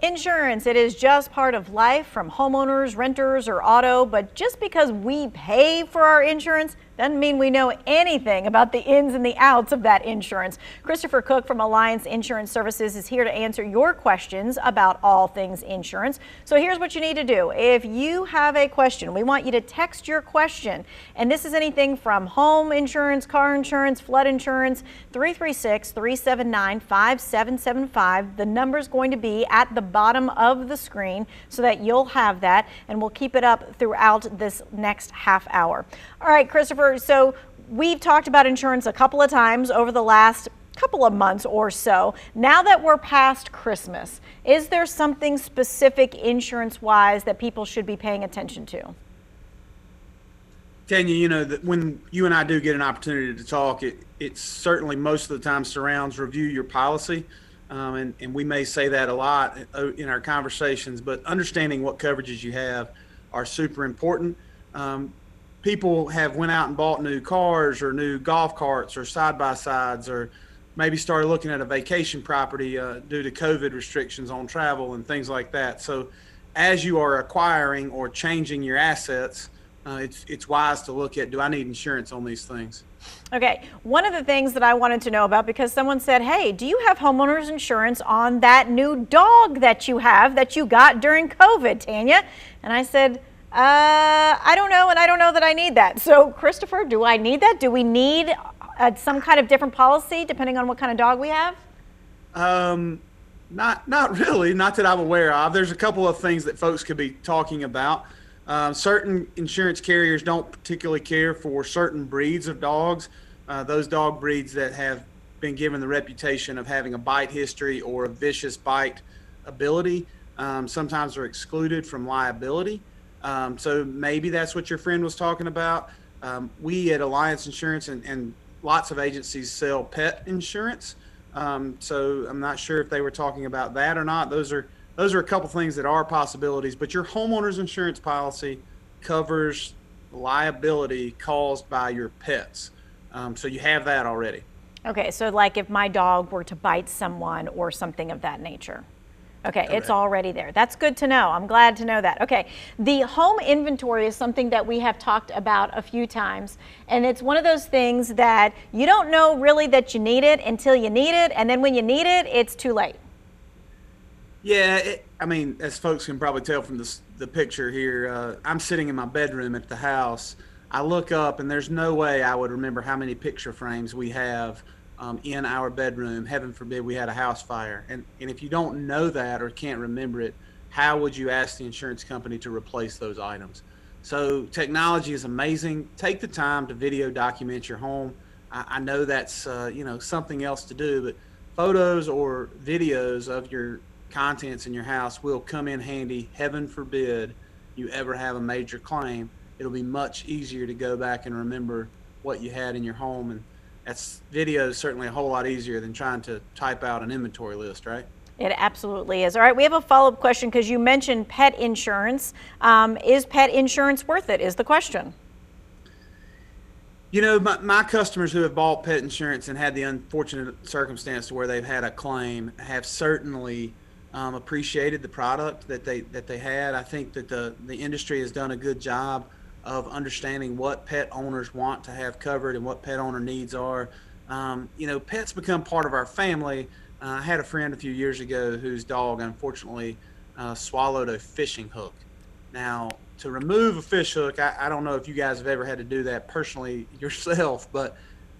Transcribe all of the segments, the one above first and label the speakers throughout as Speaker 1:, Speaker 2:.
Speaker 1: Insurance, it is just part of life, from homeowners, renters, or auto, but just because we pay for our insurance doesn't mean we know anything about the ins and the outs of that insurance. Christopher Cook from Alliance Insurance Services is here to answer your questions about all things insurance. So here's what you need to do. If you have a question, we want you to text your question. And this is anything from home insurance, car insurance, flood insurance, 336-379-5775. The number is going to be at the bottom of the screen so that you'll have that, and we'll keep it up throughout this next half hour. All right, Christopher, so we've talked about insurance a couple of times over the last couple of months or so. Now that we're past Christmas, is there something specific insurance-wise that people should be paying attention to?
Speaker 2: Tanya, you know that when you and I do get an opportunity to talk, it certainly most of the time surrounds review your policy. And we may say that a lot in our conversations, but understanding what coverages you have are super important. People have went out and bought new cars or new golf carts or side-by-sides, or maybe started looking at a vacation property due to COVID restrictions on travel and things like that. So as you are acquiring or changing your assets, it's wise to look at, do I need insurance on these things?
Speaker 1: Okay, one of the things that I wanted to know about, because someone said, hey, do you have homeowners insurance on that new dog that you have that you got during COVID, Tanya? And I said, I don't know, and I don't know that I need that. So, Christopher, do I need that? Do we need some kind of different policy depending on what kind of dog we have?
Speaker 2: Not really, not that I'm aware of. There's a couple of things that folks could be talking about. Certain insurance carriers don't particularly care for certain breeds of dogs. Those dog breeds that have been given the reputation of having a bite history or a vicious bite ability sometimes are excluded from liability. So maybe that's what your friend was talking about. We at Alliance Insurance and lots of agencies sell pet insurance. So I'm not sure if they were talking about that or not. Those are a couple things that are possibilities, but your homeowner's insurance policy covers liability caused by your pets. So you have that already.
Speaker 1: Okay, so like if my dog were to bite someone or something of that nature. Okay,
Speaker 2: Correct.
Speaker 1: It's already there. That's good to know. I'm glad to know that. Okay, the home inventory is something that we have talked about a few times, and it's one of those things that you don't know really that you need it until you need it, and then when you need it, it's too late.
Speaker 2: Yeah, I mean, as folks can probably tell from the picture here, I'm sitting in my bedroom at the house. I look up, and there's no way I would remember how many picture frames we have in our bedroom. Heaven forbid we had a house fire. And if you don't know that or can't remember it, how would you ask the insurance company to replace those items? So technology is amazing. Take the time to video document your home. I know that's something else to do, but photos or videos of your contents in your house will come in handy. Heaven forbid you ever have a major claim. It'll be much easier to go back and remember what you had in your home, and video is certainly a whole lot easier than trying to type out an inventory list, right?
Speaker 1: It absolutely is. All right, we have a follow-up question because you mentioned pet insurance. Is pet insurance worth it, is the question.
Speaker 2: You know, my customers who have bought pet insurance and had the unfortunate circumstance where they've had a claim have certainly appreciated the product that they had. I think that the industry has done a good job of understanding what pet owners want to have covered and what pet owner needs are. Pets become part of our family. I had a friend a few years ago whose dog unfortunately swallowed a fishing hook. Now, to remove a fish hook, I don't know if you guys have ever had to do that personally yourself, but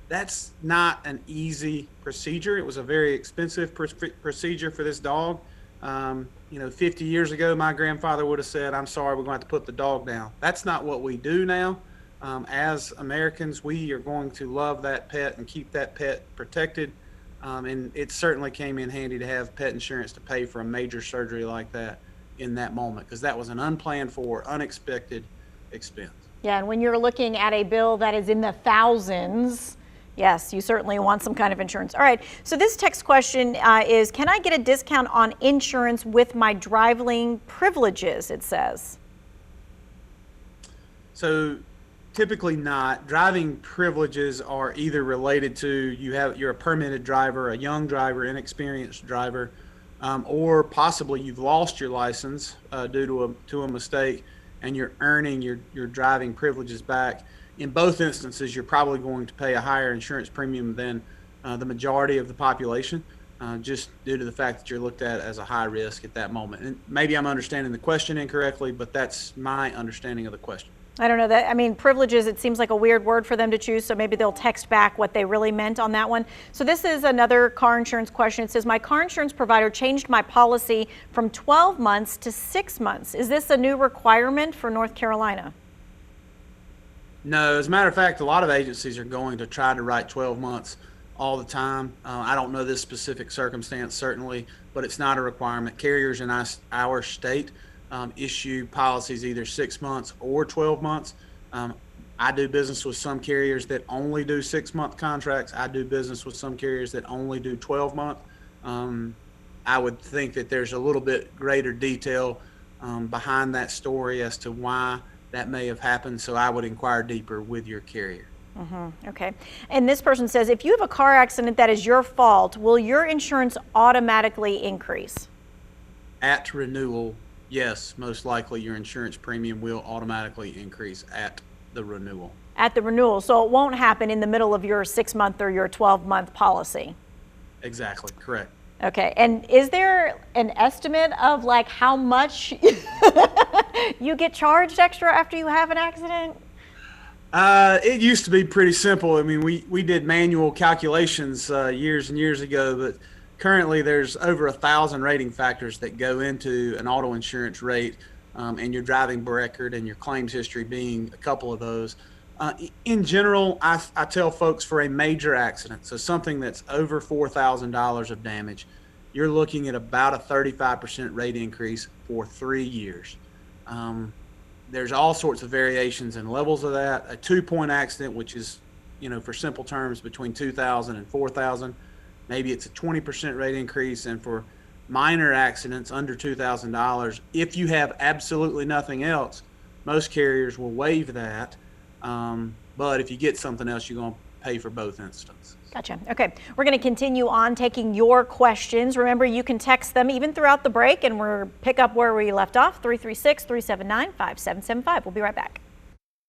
Speaker 2: that's not an easy procedure. It was a very expensive procedure for this dog. 50 years ago, my grandfather would have said, I'm sorry, we're going to have to put the dog down. That's not what we do now. As Americans, we are going to love that pet and keep that pet protected. And it certainly came in handy to have pet insurance to pay for a major surgery like that in that moment, because that was an unplanned for, unexpected expense.
Speaker 1: Yeah, and when you're looking at a bill that is in the thousands, yes, you certainly want some kind of insurance. All right, so this text question is, can I get a discount on insurance with my driving privileges, it says?
Speaker 2: So typically not. Driving privileges are either related to you're a permitted driver, a young driver, inexperienced driver. or possibly you've lost your license due to a mistake, and you're earning your driving privileges back. In both instances, you're probably going to pay a higher insurance premium than the majority of the population, just due to the fact that you're looked at as a high risk at that moment. And maybe I'm understanding the question incorrectly, but that's my understanding of the question.
Speaker 1: I don't know that. I mean, privileges, it seems like a weird word for them to choose, so maybe they'll text back what they really meant on that one. So this is another car insurance question. It says, my car insurance provider changed my policy from 12 months to 6 months. Is this a new requirement for North Carolina?
Speaker 2: No, as a matter of fact, a lot of agencies are going to try to write 12 months all the time. I don't know this specific circumstance, certainly, but it's not a requirement. Carriers in our state issue policies either 6 months or 12 months. I do business with some carriers that only do 6-month contracts. I do business with some carriers that only do 12-month. I would think that there's a little bit greater detail behind that story as to why that may have happened, so I would inquire deeper with your carrier.
Speaker 1: Okay. And this person says, if you have a car accident that is your fault, will your insurance automatically increase?
Speaker 2: At renewal, yes, most likely your insurance premium will automatically increase at the renewal.
Speaker 1: At the renewal, so it won't happen in the middle of your 6-month or your 12-month policy?
Speaker 2: Exactly, correct.
Speaker 1: Okay, and is there an estimate of like how much you get charged extra after you have an accident?
Speaker 2: It used to be pretty simple. I mean, we did manual calculations years and years ago, but currently there's over 1,000 rating factors that go into an auto insurance rate, and your driving record and your claims history being a couple of those. In general, I tell folks for a major accident, so something that's over $4,000 of damage, you're looking at about a 35% rate increase for 3 years. There's all sorts of variations and levels of that. A 2-point accident, which is, for simple terms, between $2,000 and $4,000, maybe it's a 20% rate increase. And for minor accidents under $2,000, if you have absolutely nothing else, most carriers will waive that. But if you get something else, you're going to pay for both instances.
Speaker 1: Gotcha. Okay. We're going to continue on taking your questions. Remember, you can text them even throughout the break, and we'll pick up where we left off, 336-379-5775. We'll be right back.